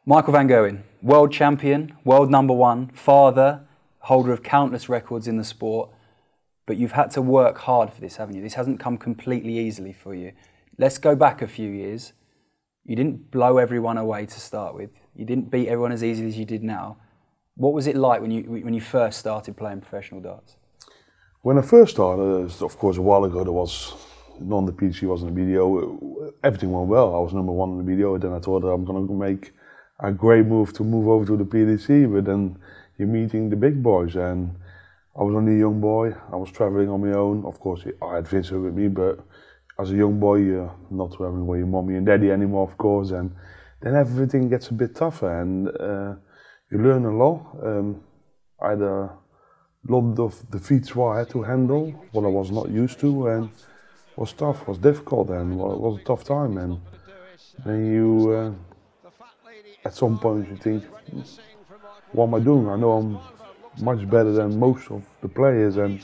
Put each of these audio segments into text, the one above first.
Michael van Gerwen, world champion, world number one, father, holder of countless records in the sport, but you've had to work hard for this, haven't you? This hasn't come completely easily for you. Let's go back a few years. You didn't blow everyone away to start with. You didn't beat everyone as easily as you did now. What was it like when you first started playing professional darts? When I first started, of course a while ago, there was not on the PC, was in the video. Everything went well. I was number one in the video. Then I thought I'm going to make a great move to move over to the PDC, but then you're meeting the big boys, and I was only a young boy. I was traveling on my own. Of course, I had Vincent with me, but as a young boy, you're not traveling with your mommy and daddy anymore, of course, and then everything gets a bit tougher, and you learn a lot. I had a lot of defeats what I had to handle, what I was not used to, and it was tough, was difficult, and it was a tough time. And then you, at some point, you think, what am I doing? I know I'm much better than most of the players, and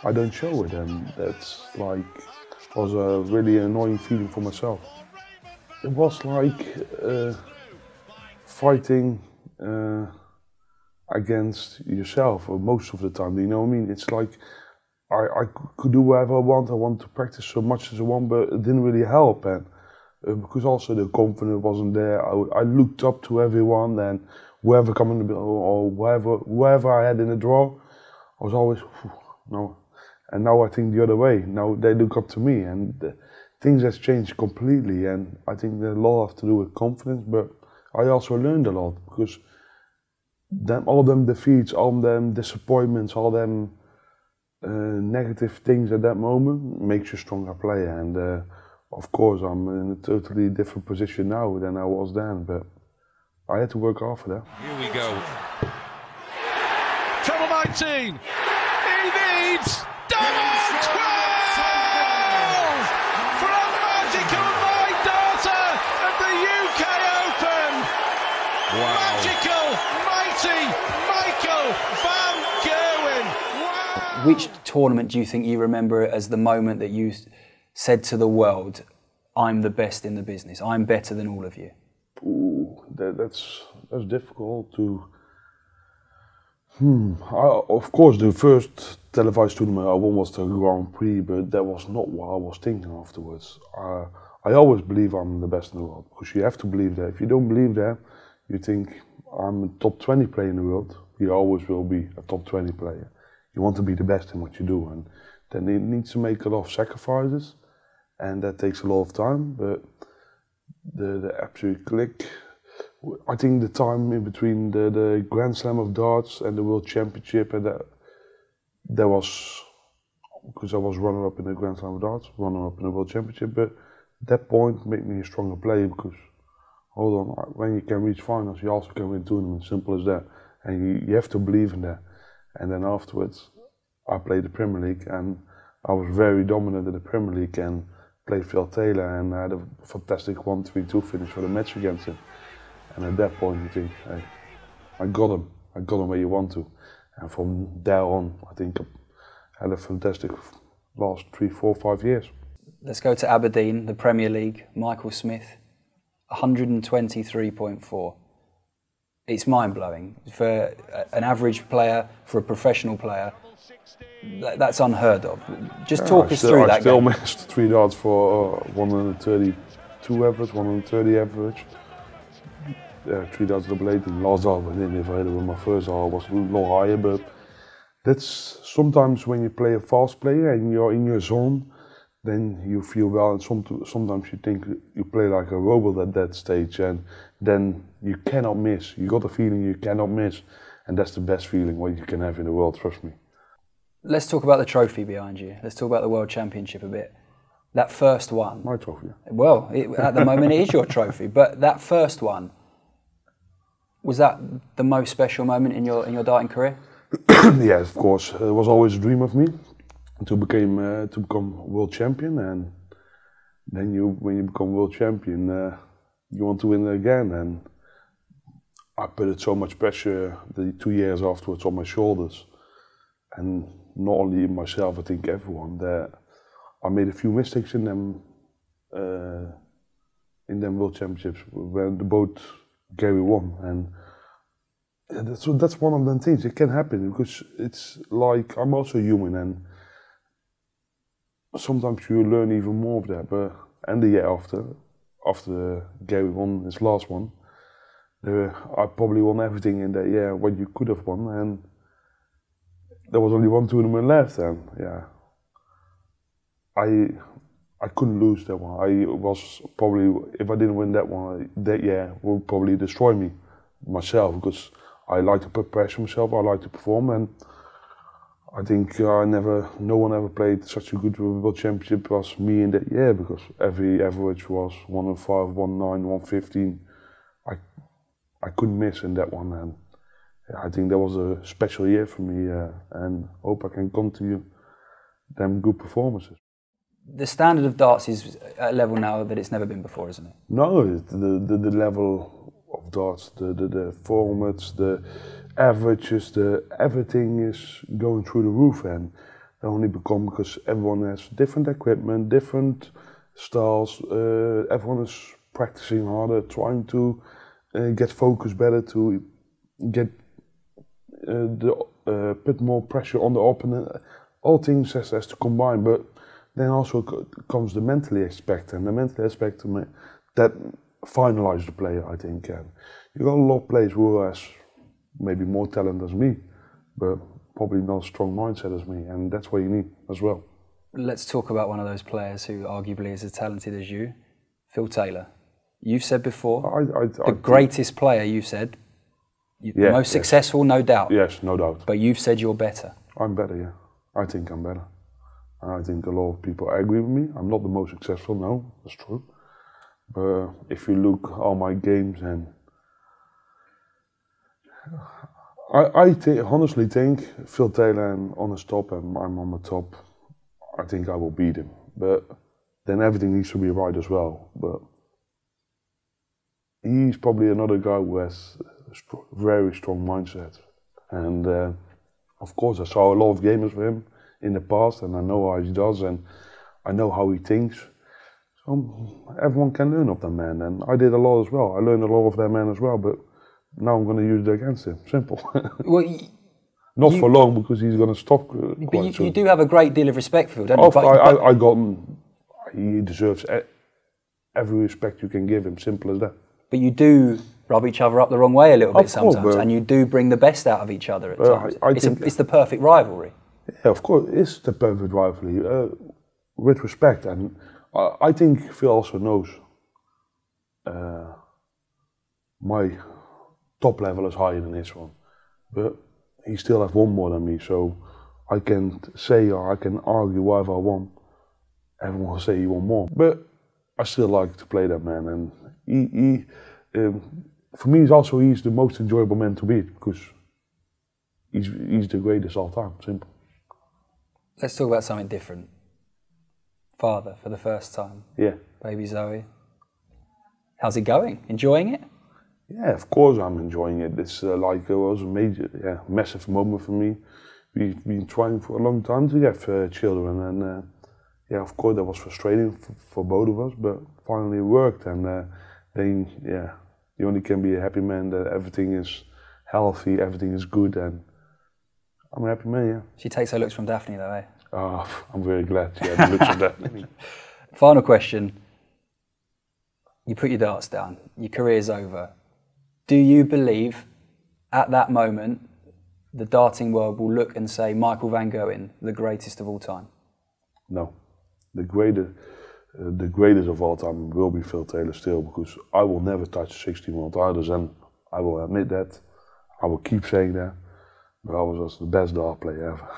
I don't show it, and that's like, was a really annoying feeling for myself. It was like fighting against yourself most of the time, you know what I mean? It's like I could do whatever I want to practice so much as I want, but it didn't really help, and because also the confidence wasn't there. I looked up to everyone, and whoever come in the or whoever I had in the draw, I was always no. And now I think the other way. Now they look up to me, and things has changed completely. And I think that a lot has to do with confidence, but I also learned a lot, because all them defeats, all them disappointments, all them negative things at that moment makes you a stronger player. And of course, I'm in a totally different position now than I was then, but I had to work hard for that. Here we go. Treble 19. He needs double 12 from Magical My Daughter at the UK Open. Wow. Magical, mighty Michael van Gerwen. Wow. Which tournament do you think you remember as the moment that you said to the world, I'm the best in the business, I'm better than all of you? Ooh, that's difficult to. Of course, the first televised tournament I won was the Grand Prix, but that was not what I was thinking afterwards. I always believe I'm the best in the world, because you have to believe that. If you don't believe that, you think I'm a top 20 player in the world. You always will be a top 20 player. You want to be the best in what you do, and then it needs to make a lot of sacrifices, and that takes a lot of time. But the absolute click, I think the time in between the Grand Slam of darts and the World Championship, and that was because I was runner-up in the Grand Slam of darts, runner-up in the World Championship, but that point made me a stronger player, because hold on, when you can reach finals, you also can win tournaments, simple as that, and you have to believe in that. And then afterwards, I played the Premier League, and I was very dominant in the Premier League, and played Phil Taylor, and I had a fantastic 1-3-2 finish for the match against him. And at that point you think, hey, I got him where you want to. And from there on, I think I had a fantastic last 3, 4, 5 years. Let's go to Aberdeen, the Premier League. Michael Smith, 123.4. It's mind-blowing. For an average player, for a professional player, that's unheard of. Just talk us through that. I still missed 3 darts for 132 average, 130 average. 3 darts double 8, and last dart I didn't even hit it with my first dart, was a lot higher, but that's sometimes when you play a fast player and you're in your zone, then you feel well, and sometimes you think you play like a robot at that stage, and then you cannot miss. You got a feeling you cannot miss, and that's the best feeling what you can have in the world, trust me. Let's talk about the trophy behind you. Let's talk about the World Championship a bit. That first one. My trophy. Well, at the moment it is your trophy, but that first one, was that the most special moment in your darting career? Yes, of course. It was always a dream of me to become world champion, and then when you become world champion, you want to win it again. And I put so much pressure the 2 years afterwards on my shoulders, and not only myself, I think everyone, that I made a few mistakes in them World Championships when the boat Gary won, and that's one of them things. It can happen because it's like I'm also human, and sometimes you learn even more of that. But and the year after Gary won his last one, I probably won everything in that year what you could have won, and there was only one tournament left, and yeah, I couldn't lose that one. I was probably, if I didn't win that one that year, would probably destroy me myself, because I like to put pressure on myself. I like to perform, and I think no one ever played such a good World Championship as me in that year, because every average was 105, 109, 115. I couldn't miss in that one, and I think that was a special year for me, and hope I can continue them good performances. The standard of darts is at a level now that it's never been before, isn't it? No, the level of darts, the formats, the averages, everything is going through the roof, and they only become because everyone has different equipment, different styles. Everyone is practicing harder, trying to get focused better, to get put more pressure on the opponent. All things has to combine, but then also comes the mental aspect, and the mental aspect that finalizes the player, I think. And you got a lot of players who has maybe more talent as me, but probably not a strong mindset as me, and that's what you need as well. Let's talk about one of those players who arguably is as talented as you, Phil Taylor. You've said before, the greatest player, you've said, the most successful, no doubt. Yes, no doubt. But you've said you're better. I'm better, yeah. I think I'm better. I think a lot of people agree with me. I'm not the most successful, no, that's true. But if you look at all my games, and I honestly think Phil Taylor on his top and I'm on the top, I think I will beat him. But then everything needs to be right as well. But he's probably another guy who has a very strong mindset. And of course I saw a lot of games with him in the past, and I know how he does, and I know how he thinks. So everyone can learn of that man, and I did a lot as well. I learned a lot of that man as well, but now I'm going to use it against him. Simple. Well, not for long, because he's going to stop quite soon. You do have a great deal of respect for him, don't you? He deserves every respect you can give him, simple as that. But you do rub each other up the wrong way a little bit sometimes, and you do bring the best out of each other at times. It's the perfect rivalry. Yeah, of course, it's the perfect rivalry, with respect, and I think Phil also knows my top level is higher than his one, but he still has one more than me, so I can say, or I can argue whatever I want. Everyone will say he won more, but I still like to play that man, and he for me, he's the most enjoyable man to beat, because he's the greatest all time. Simple. Let's talk about something different. Father for the first time. Yeah. Baby Zoe. How's it going? Enjoying it? Yeah, of course I'm enjoying it. It's like it was a massive moment for me. We've been trying for a long time to have children, and of course that was frustrating for both of us, but finally it worked, and then you only can be a happy man that everything is healthy, everything is good, and I'm a happy man, yeah. She takes her looks from Daphne though, eh? Oh, I'm very glad she had the looks of Daphne. Final question. You put your darts down, your career's over. Do you believe at that moment the darting world will look and say Michael van Gerwen, the greatest of all time? No. The greatest of all time will be Phil Taylor still, because I will never touch 16 world titles, and I will admit that. I will keep saying that. But I was just the best dart player ever.